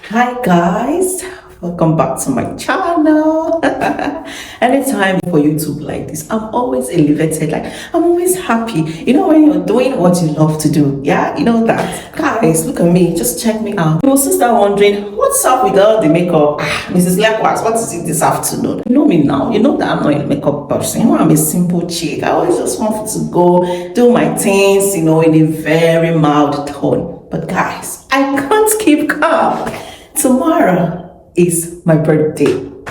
Hi guys, welcome back to my channel. Anytime for YouTube like this, I'm always elevated, like I'm always happy. You know, when you're doing what you love to do, yeah, you know that. Guys, look at me, just check me out. You will soon start wondering, what's up with all the makeup? Mrs. Lekwas, what is it this afternoon? You know me now, you know that I'm not a makeup person. You know, I'm a simple chick. I always just want to go do my things, you know, in a very mild tone. But guys, I can't keep calm. Tomorrow is my birthday. So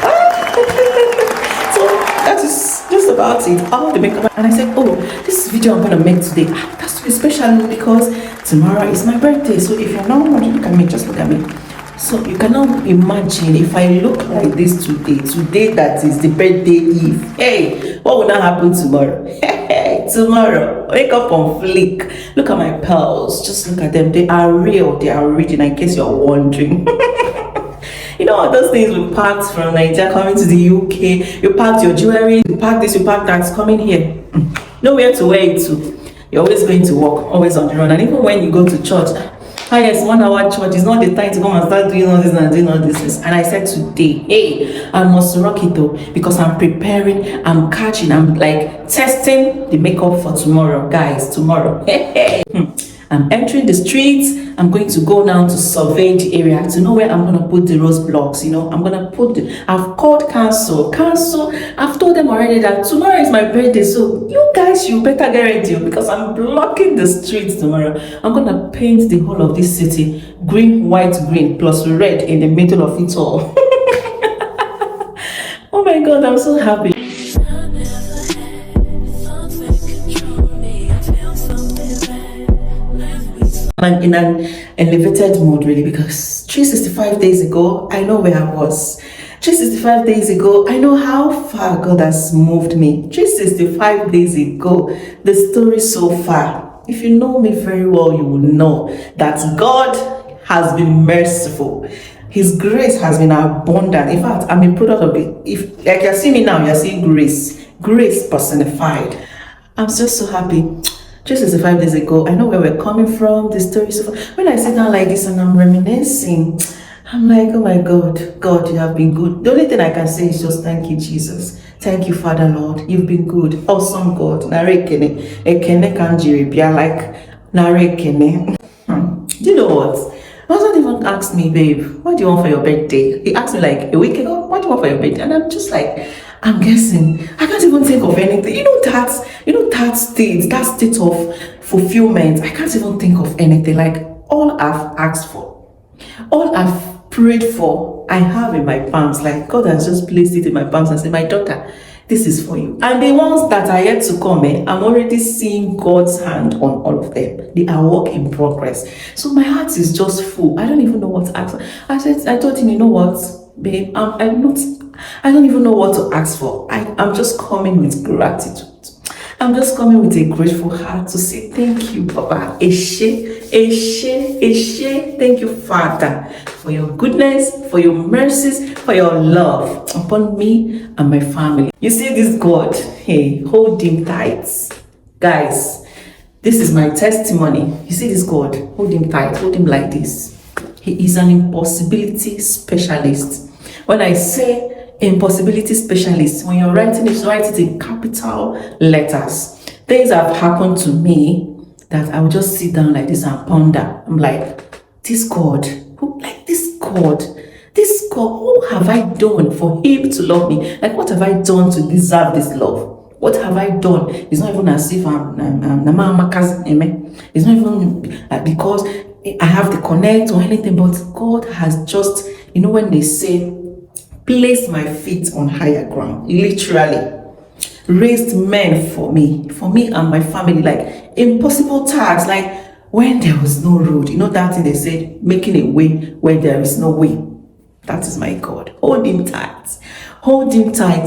that is just about it. All the makeup. And I said, oh, this video I'm gonna make today, that's to be special because tomorrow is my birthday. So if you're not look at me, just look at me. So you cannot imagine if I look like this today that is the birthday eve. Hey, what will not happen tomorrow? Hey, tomorrow, wake up on fleek. Look at my pearls, just look at them. They are real, they are original, in case you're wondering. You know all those things we packed from Nigeria coming to the UK. You packed your jewelry, you packed this, you packed that, coming here. Nowhere to wear it to. You're always going to work, always on the run. And even when you go to church, yes, 1 hour church is not the time to come and start doing all this and doing all this. And I said today, hey, I must rock it though, because I'm preparing, I'm catching, I'm like testing the makeup for tomorrow, guys. Tomorrow. Hey, hey. I'm entering the streets. I'm going to go now to survey the area to know where I'm going to put the rose blocks. You know, I'm going to put I've called council. I've told them already that tomorrow is my birthday. So you guys, you better get ready because I'm blocking the streets tomorrow. I'm going to paint the whole of this city green, white, green, plus red in the middle of it all. Oh my God, I'm so happy. I'm in an elevated mood really because 365 days ago, I know where I was. 365 days ago, I know how far God has moved me. 365 days ago, the story so far. If you know me very well, you will know that God has been merciful. His grace has been abundant. In fact, I'm a product of it. If like you see me now, you're seeing grace personified. I'm just so happy. 365 days ago, I know where we're coming from, the story. So when I sit down like this and I'm reminiscing, I'm like, oh my God, God, you have been good. The only thing I can say is just thank you, Jesus. Thank you, Father, Lord. You've been good. Awesome God. Narekene. Ekene kanjiri. Be like, narekene. Do you know what? My husband even asked me, babe, what do you want for your birthday? He asked me like a week ago, what do you want for your birthday? And I'm just like, I'm guessing. I can't even think of anything. You know that state of fulfillment. I can't even think of anything. Like all I've asked for, all I've prayed for, I have in my palms. Like God has just placed it in my palms and said, my daughter, this is for you. And the ones that are yet to come, I'm already seeing God's hand on all of them. They are work in progress. So my heart is just full. I don't even know what to ask for. I told him, you know what, babe, I don't even know what to ask for. I'm just coming with gratitude. I'm just coming with a grateful heart to say thank you, Papa. Eshe. Thank you, Father, for your goodness, for your mercies, for your love upon me and my family. You see this God, hey, hold him tight. Guys, this is my testimony. You see this God, hold him tight, hold him like this. He is an impossibility specialist. When I say impossibility specialist, when you're writing it, write it in capital letters. Things have happened to me that I will just sit down like this and ponder. I'm like, this God, who have I done for him to love me? Like, what have I done to deserve this love? What have I done? It's not even as if I'm it's not even because I have the connect or anything, but God has just, you know, when they say, placed my feet on higher ground, literally raised men for me and my family, like impossible tasks, like when there was no road, you know that thing they said, making a way where there is no way. That is my God. Hold him tight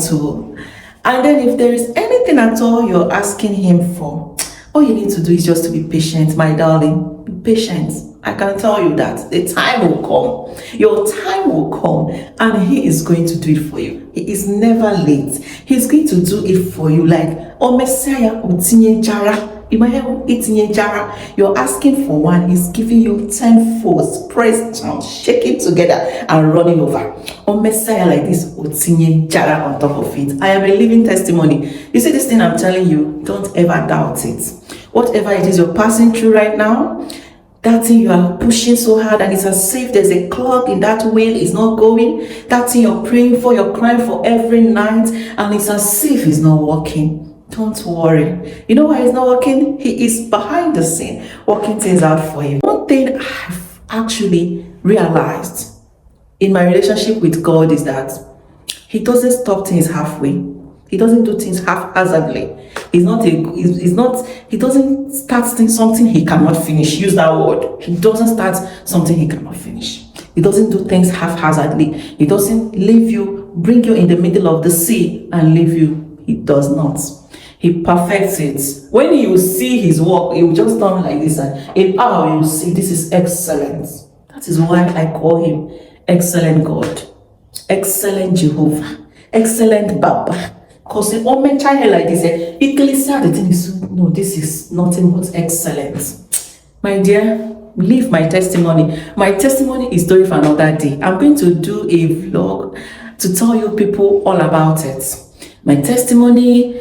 too. And then if there is anything at all you're asking him for, all you need to do is just to be patient, my darling. Be patient. I can tell you that the time will come. Your time will come and he is going to do it for you. He is never late. He's going to do it for you like, oh Messiah, You're asking for one, he's giving you 10 folds, pressed down, shaking together, and running over. On Messiah like this, on top of it. I am a living testimony. You see this thing I'm telling you, don't ever doubt it. Whatever it is you're passing through right now, that thing you are pushing so hard and it's as if there's a clog in that wheel, it's not going. That thing you're praying for, you're crying for every night, and it's as if it's not working. Don't worry. You know why it's not working? He is behind the scene, working things out for you. One thing I've actually realized in my relationship with God is that he doesn't stop things halfway. He doesn't do things haphazardly. He doesn't start something he cannot finish. Use that word. He doesn't start something he cannot finish. He doesn't do things haphazardly. He doesn't bring you in the middle of the sea and leave you. He does not. He perfects it. When you see his work, he will just turn like this, and in power you will see this is excellent. That is why I call him excellent God, excellent Jehovah, excellent Baba. Because the moment child like this, it clearly said the thing is, no, this is nothing but excellent. My dear, leave my testimony. My testimony is story for another day. I'm going to do a vlog to tell you people all about it. My testimony,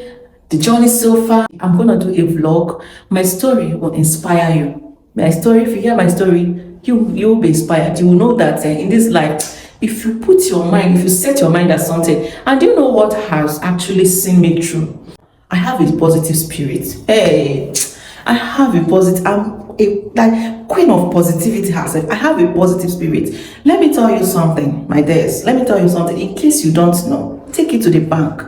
the journey so far. I'm going to do a vlog. My story will inspire you. My story, if you hear my story, you'll be inspired. You will know that in this life, if you put your mind, if you set your mind at something, and you know what has actually seen me through? I have a positive spirit. Hey, I have a positive, I'm like queen of positivity herself. I have a positive spirit. Let me tell you something, my dears. Let me tell you something. In case you don't know, take it to the bank.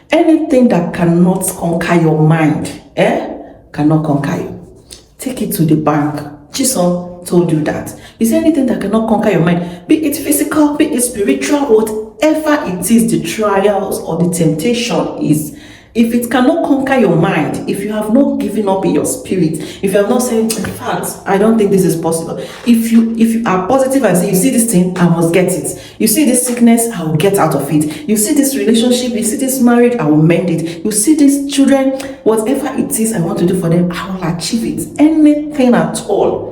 Anything that cannot conquer your mind, cannot conquer you. Take it to the bank. Jesus told you that. Is there anything that cannot conquer your mind? Be it physical, be it spiritual, whatever it is, the trials or the temptation is. If it cannot conquer your mind, if you have not given up in your spirit, if you have not said, in fact, I don't think this is possible. If you are positive and say, you see this thing, I must get it. You see this sickness, I will get out of it. You see this relationship, you see this marriage, I will mend it. You see these children, whatever it is I want to do for them, I will achieve it. Anything at all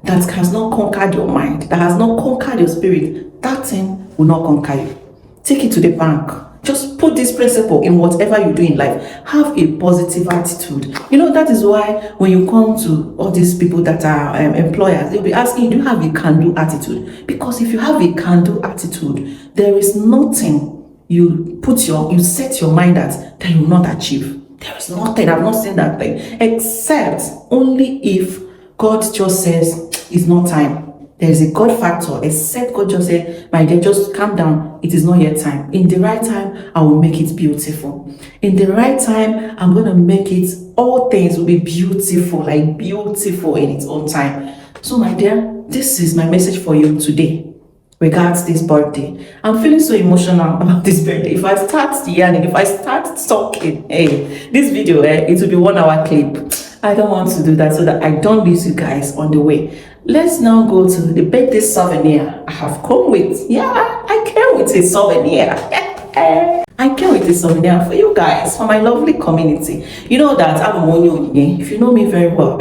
that has not conquered your mind, that has not conquered your spirit, that thing will not conquer you. Take it to the bank. Just put this principle in whatever you do in life. Have a positive attitude. You know, that is why when you come to all these people that are employers, they'll be asking you, do you have a can-do attitude? Because if you have a can-do attitude, there is nothing you set your mind at that you will not achieve. There is nothing. I've not seen that thing. Except only if God just says, it's not time. There is a God factor, except God just said, my dear, just calm down. It is not yet time. In the right time, I will make it beautiful. In the right time, I'm going to make it, all things will be beautiful, like beautiful in its own time. So my dear, this is my message for you today regards this birthday. I'm feeling so emotional about this birthday. If I start yelling, if I start talking, this video, it will be 1 hour clip. I don't want to do that so that I don't lose you guys on the way. Let's now go to the birthday souvenir I have come with. Yeah, I came with a souvenir. I came with a souvenir for you guys, for my lovely community. You know that I'm a money. If you know me very well,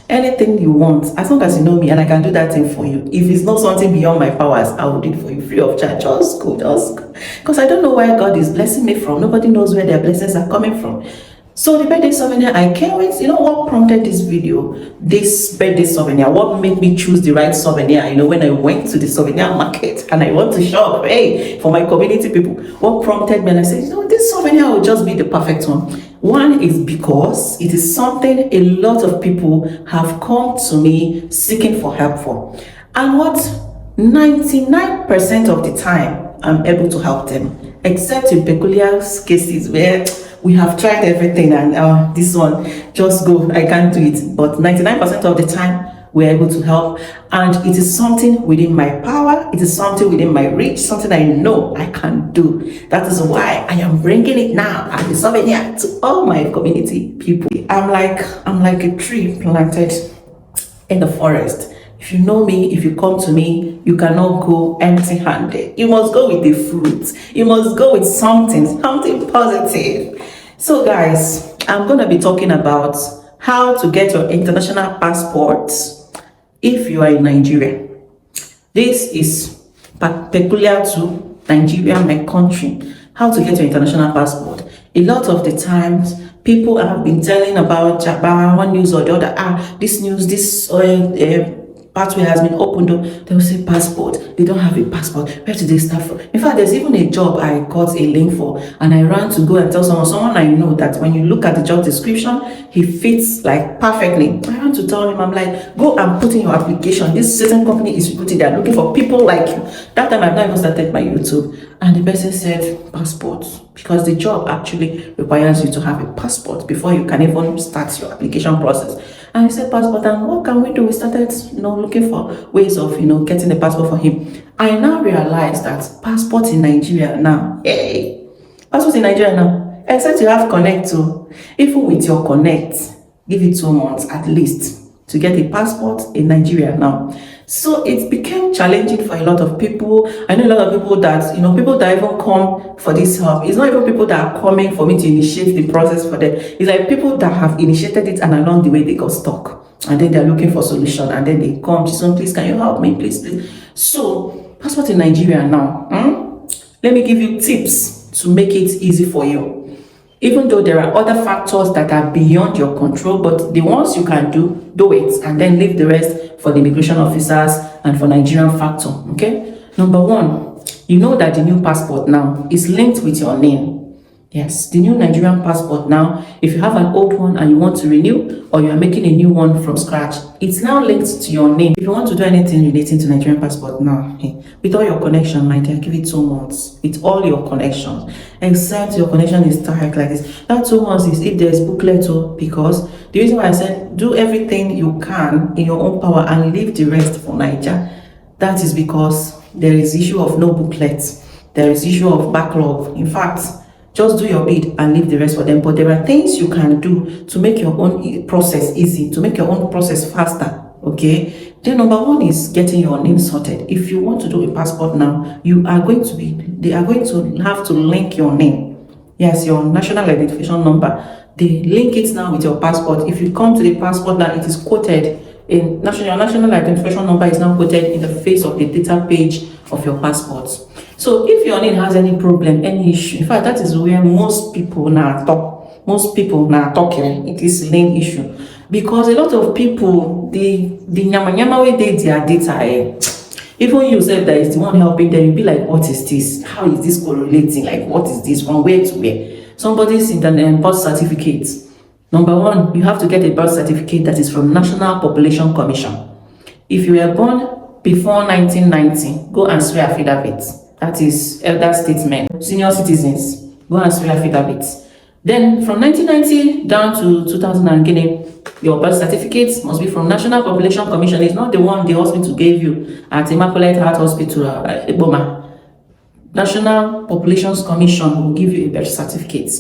anything you want, as long as you know me and I can do that thing for you. If it's not something beyond my powers, I will do it for you free of charge. Just go. Because I don't know where God is blessing me from. Nobody knows where their blessings are coming from. So the birthday souvenir I came with, you know what prompted this video, this birthday souvenir, what made me choose the right souvenir, you know, when I went to the souvenir market and I want to shop, for my community people, what prompted me, and I said, you know, this souvenir will just be the perfect one. One is because it is something a lot of people have come to me seeking for help for. And what 99% of the time, I'm able to help them, except in peculiar cases where we have tried everything and this one, just go, I can't do it. But 99% of the time, we're able to help. And it is something within my power. It is something within my reach, something I know I can do. That is why I am bringing it now as a souvenir to all my community people. I'm like a tree planted in the forest. If you know me, if you come to me, you cannot go empty-handed. You must go with the fruit. You must go with something positive. So guys, I'm going to be talking about how to get your international passport if you are in Nigeria. This is peculiar to Nigeria, my country. How to get your international passport. A lot of the times, people have been telling about one news or the other. This news, this pathway has been opened up. They will say passport. They don't have a passport. Where do they start from? In fact, there's even a job I got a link for, and I ran to go and tell someone I know that when you look at the job description, he fits like perfectly. I ran to tell him, I'm like, go and put in your application. This certain company is recruiting. They're looking for people like you. That time I've not even started my YouTube, and the person said passport, because the job actually requires you to have a passport before you can even start your application process. And he said passport, and what can we do? We started, looking for ways of, getting a passport for him. I now realized that passport in Nigeria now, passport in Nigeria now, except you have connect to, even with your connect, give it 2 months at least to get a passport in Nigeria now. So it became challenging for a lot of people. I know a lot of people that, people that even come for this help. It's not even people that are coming for me to initiate the process for them. It's like people that have initiated it and along the way they got stuck. And then they're looking for solution. And then they come, please, can you help me, please? So, passport in Nigeria now. Let me give you tips to make it easy for you. Even though there are other factors that are beyond your control, but the ones you can do it, and then leave the rest for the immigration officers and for Nigerian factor, okay? Number one, you know that the new passport now is linked with your name. Yes, the new Nigerian passport now, if you have an old one and you want to renew, or you are making a new one from scratch, it's now linked to your name. If you want to do anything relating to Nigerian passport now, with all your connection, my dear, give it 2 months. With all your connections, except your connection is tight like this. That 2 months is if there's booklet, because the reason why I said do everything you can in your own power and leave the rest for Niger, that is because there is issue of no booklet. There is issue of backlog. In fact, just do your bid and leave the rest for them. But there are things you can do to make your own process easy, to make your own process faster, okay? Then number one is getting your name sorted. If you want to do a passport now, they are going to have to link your name. Yes, your national identification number. They link it now with your passport. If you come to the passport now, it is quoted in your national identification number is now quoted in the face of the data page of your passport. So if your name has any problem, any issue, in fact, that is where most people now talk. Talking it is name issue, because a lot of people the nyama way they their data. Even you said that is the one helping them, you'll be like, what is this? How is this correlating? Like, what is this from where to where? Somebody's birth certificate. Number one, you have to get a birth certificate that is from National Population Commission. If you were born before 1990, go and swear affidavit. That is elder statesmen, senior citizens. Go and swear affidavit. Then from 1990 down to 2000 and Guinea, your birth certificate must be from National Population Commission. It's not the one the hospital gave you at Immaculate Heart Hospital, Eboma. National Population Commission will give you a birth certificate.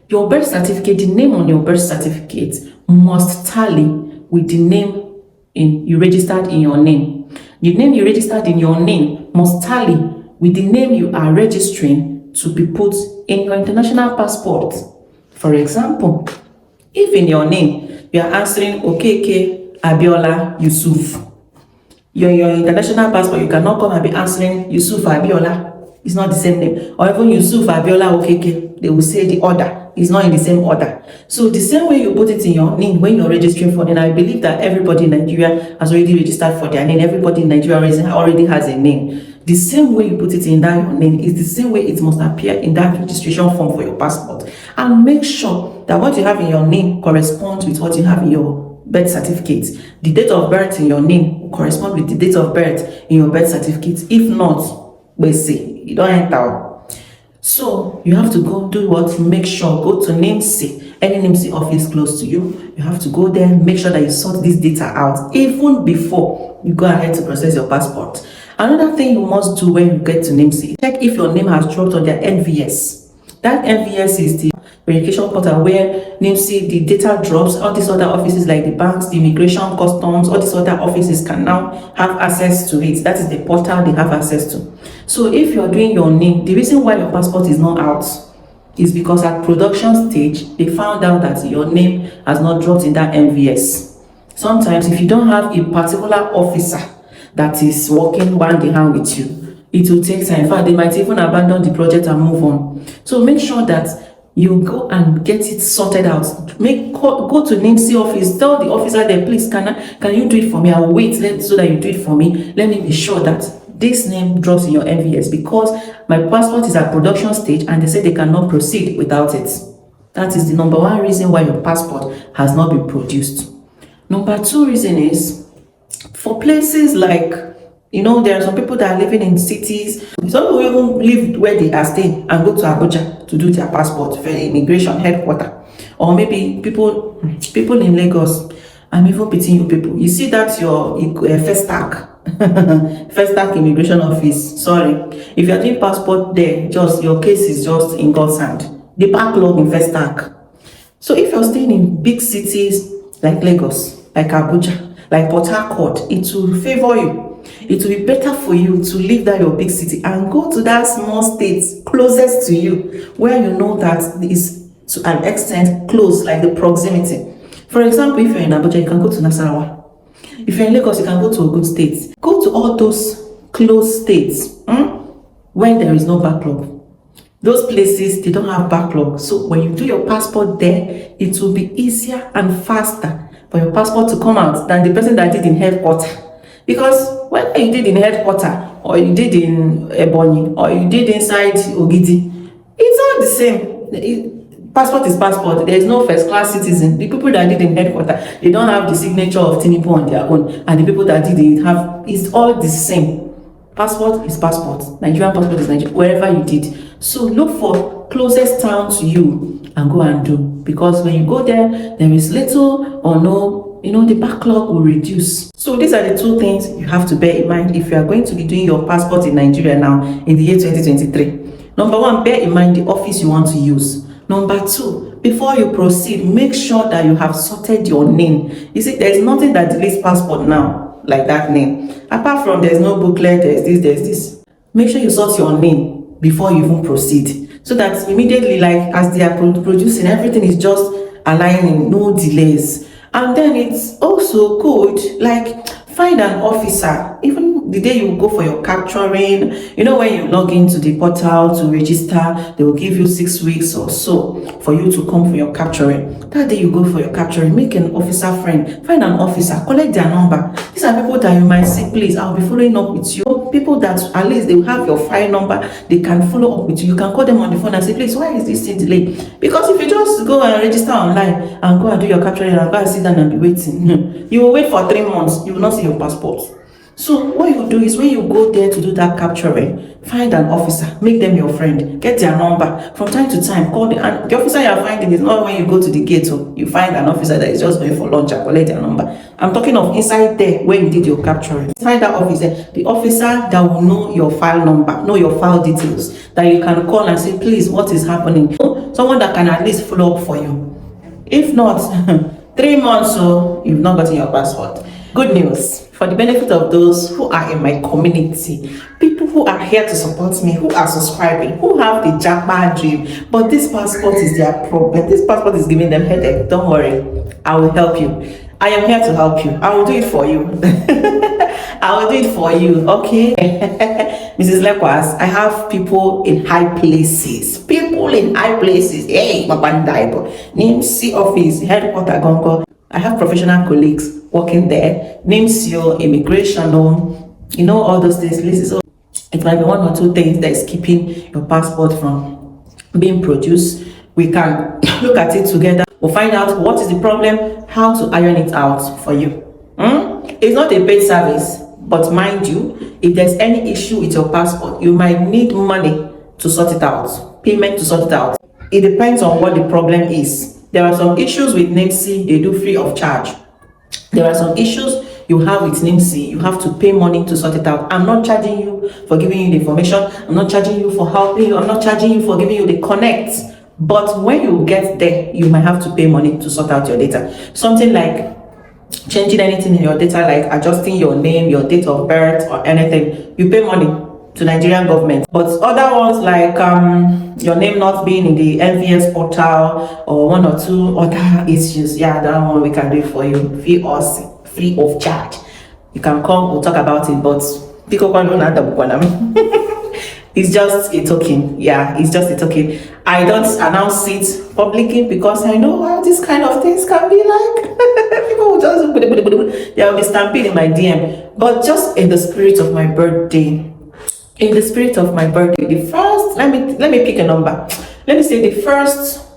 Your birth certificate, the name on your birth certificate must tally with the name you registered in your name. The name you registered in your name must tally with the name you are registering to be put in your international passport. For example, if in your name you are answering Okeke Abiola Yusuf, your international passport, you cannot come and be answering Yusuf Abiola. It's not the same name. Or even Yusuf Abiola Okeke, they will say the order. It's not in the same order. So the same way you put it in your name when you're registering for it, and I believe that everybody in Nigeria has already registered for their name. Everybody in Nigeria already has a name. The same way you put it in that your name is the same way it must appear in that registration form for your passport. And make sure that what you have in your name corresponds with what you have in your birth certificate. The date of birth in your name will correspond with the date of birth in your birth certificate. If not, we see you don't enter. So you have to go do what? Make sure, go to NIMC, any NIMC office close to you. You have to go there, make sure that you sort this data out even before you go ahead to process your passport. Another thing you must do when you get to NIMC, check if your name has dropped on their NVS. That NVS is the verification portal where NIMC, the data drops. All these other offices like the banks, the immigration, customs, all these other offices can now have access to it. That is the portal they have access to. So if you're doing your name, the reason why your passport is not out is because at production stage, they found out that your name has not dropped in that MVS. Sometimes if you don't have a particular officer that is working hand in hand with you, it will take time. In fact, they might even abandon the project and move on. So make sure that you go and get it sorted out. Go to NIMC office, tell the officer there, please, can you do it for me? I will wait so that you do it for me. Let me be sure that this name drops in your MVS, because my passport is at production stage and they say they cannot proceed without it. That is the number one reason why your passport has not been produced. Number two reason is, for places like, there are some people that are living in cities. Some people even live where they are staying and go to Abuja to do their passport for immigration headquarters. Or maybe people in Lagos. I'm even pitying you people. You see that your first tag immigration office. Sorry, if you are doing passport there, just your case is just in God's hand. The backlog in first tag. So if you're staying in big cities like Lagos, like Abuja, like Port Harcourt, it will favor you. It will be better for you to leave that your big city and go to that small state closest to you, where you know that is to an extent close, like the proximity. For example, if you're in Abuja, you can go to Nasarawa. If you're in Lagos, you can go to Ogun State. Go to all those close states when there is no backlog. Those places, they don't have backlog. So when you do your passport there, it will be easier and faster for your passport to come out than the person that did in headquarters. Because whether you did in headquarters, or you did in Ebonyi, or you did inside Ogidi, it's all the same. Passport is passport. There is no first class citizen. The people that did in headquarters, they don't have the signature of Tinubu on their own, and the people that did it have, it's all the same. Passport is passport. Nigerian passport is Nigerian, wherever you did. So look for closest town to you and go and do, because when you go there, there is little or no, the backlog will reduce. So these are the two things you have to bear in mind if you are going to be doing your passport in Nigeria now in the year 2023. Number one, bear in mind the office you want to use. Number two, before you proceed, make sure that you have sorted your name. You see, there is nothing that deletes passport now like that name. Apart from there's no booklet, there's this. Make sure you sort your name before you even proceed, so that immediately, like as they are producing, everything is just aligning, no delays. And then it's also good, like, find an officer, even the day you go for your capturing, when you log into the portal to register, they will give you 6 weeks or so for you to come for your capturing. That day you go for your capturing, make an officer friend, find an officer, collect their number. These are people that you might say, please, I'll be following up with you. People that at least they will have your file number, they can follow up with you. You can call them on the phone and say, please, why is this thing delayed? Because if you just go and register online and go and do your capturing and go and sit down and be waiting, you will wait for 3 months, you will not see your passport. So what you do is, when you go there to do that capturing, find an officer, make them your friend, get their number. From time to time, call and the officer you are finding is not when you go to the gate. So you find an officer that is just going for lunch and collect their number. I'm talking of inside there where you did your capturing. Find that officer, the officer that will know your file number, know your file details, that you can call and say, please, what is happening? Someone that can at least follow up for you. If not, 3 months, so you've not gotten your passport. Good news, for the benefit of those who are in my community, people who are here to support me, who are subscribing, who have the Japan dream, but this passport is their problem. This passport is giving them headache. Don't worry, I will help you. I am here to help you. I will do it for you. I will do it for you, okay? Mrs. Lekwas, I have people in high places. People in high places. Hey, Mabandaibo. NIMC office, headquarter Gongo. I have professional colleagues working there. NIMC, immigration, all those things. So it might be 1 or 2 things that is keeping your passport from being produced. We can look at it together. We'll find out what is the problem, how to iron it out for you. It's not a paid service, but mind you, if there's any issue with your passport, you might need money to sort it out, payment to sort it out. It depends on what the problem is. There are some issues with NIMC, they do free of charge. There are some issues you have with NIMC, you have to pay money to sort it out. I'm not charging you for giving you the information. I'm not charging you for helping you. I'm not charging you for giving you the connect. But when you get there, you might have to pay money to sort out your data. Something like changing anything in your data, like adjusting your name, your date of birth, or anything, you pay money. to Nigerian government. But other ones like your name not being in the NVS portal or one or two other issues, yeah, that one we can do it for you free of charge. You can come, we'll talk about it, but it's just a token. Yeah, it's just a token. I don't announce it publicly because I know how these kind of things can be like. People will just they will be stamping in my DM. But just in the spirit of my birthday, the first, let me pick a number. Let me say the first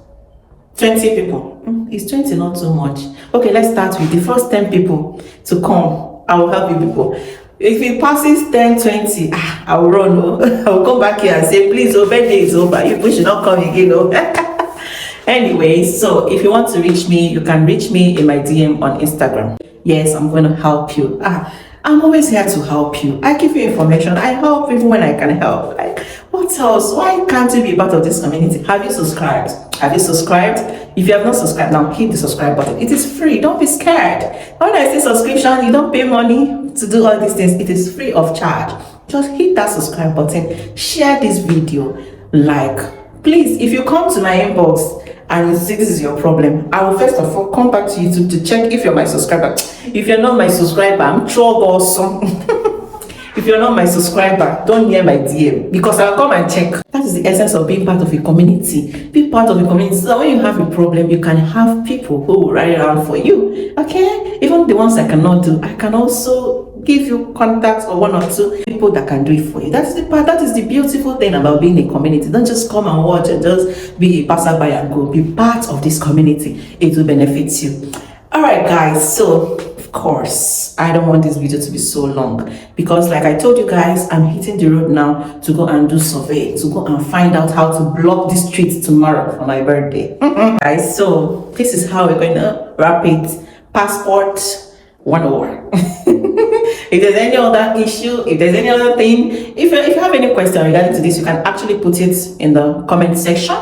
20 people. Is 20 not too much? Okay, let's start with the first 10 people to come. I will help you people. If it passes 10, 20, I will run. I will come back here and say, please, birthday is over. You should not come again. Anyway, so if you want to reach me, you can reach me in my DM on Instagram. Yes, I'm going to help you. I'm always here to help you. I give you information. I help even when I can help. Like, what else? Why can't you be part of this community? Have you subscribed? Have you subscribed? If you have not subscribed, now hit the subscribe button. It is free. Don't be scared. When I say subscription, you don't pay money to do all these things. It is free of charge. Just hit that subscribe button. Share this video. Like, please, if you come to my inbox and you see this is your problem, I will first of all come back to YouTube to check if you're my subscriber. If you're not my subscriber, I'm troublesome. If you're not my subscriber, don't near my DM because I'll come and check. That is the essence of being part of a community. Be part of a community so that when you have a problem, you can have people who will ride around for you. Okay? Even the ones I cannot do, I can also give you contacts or one or two people that can do it for you. That is the beautiful thing about being a community. Don't just come and watch and just be a passerby and go. Be part of this community. It will benefit you. Alright guys, so of course I don't want this video to be so long because like I told you guys, I'm hitting the road now to go and do survey, to go and find out how to block the streets tomorrow for my birthday. Guys, so this is how we're going to wrap it. Passport 101. If there's any other issue, if there's any other thing, if you have any question regarding to this, you can actually put it in the comment section.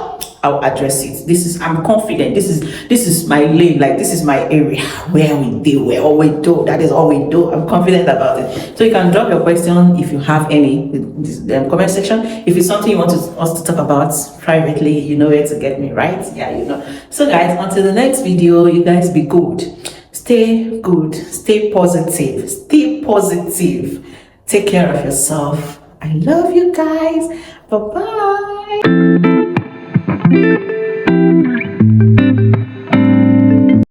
I'll address it. I'm confident. This is my lane. Like, this is my area where we do, that is all we do. I'm confident about it. So you can drop your question if you have any in the comment section. If it's something you want us to talk about privately, you know where to get me, right? Yeah, you know. So guys, until the next video, you guys be good. Stay good. Stay positive. Stay positive. Take care of yourself. I love you guys. Bye-bye.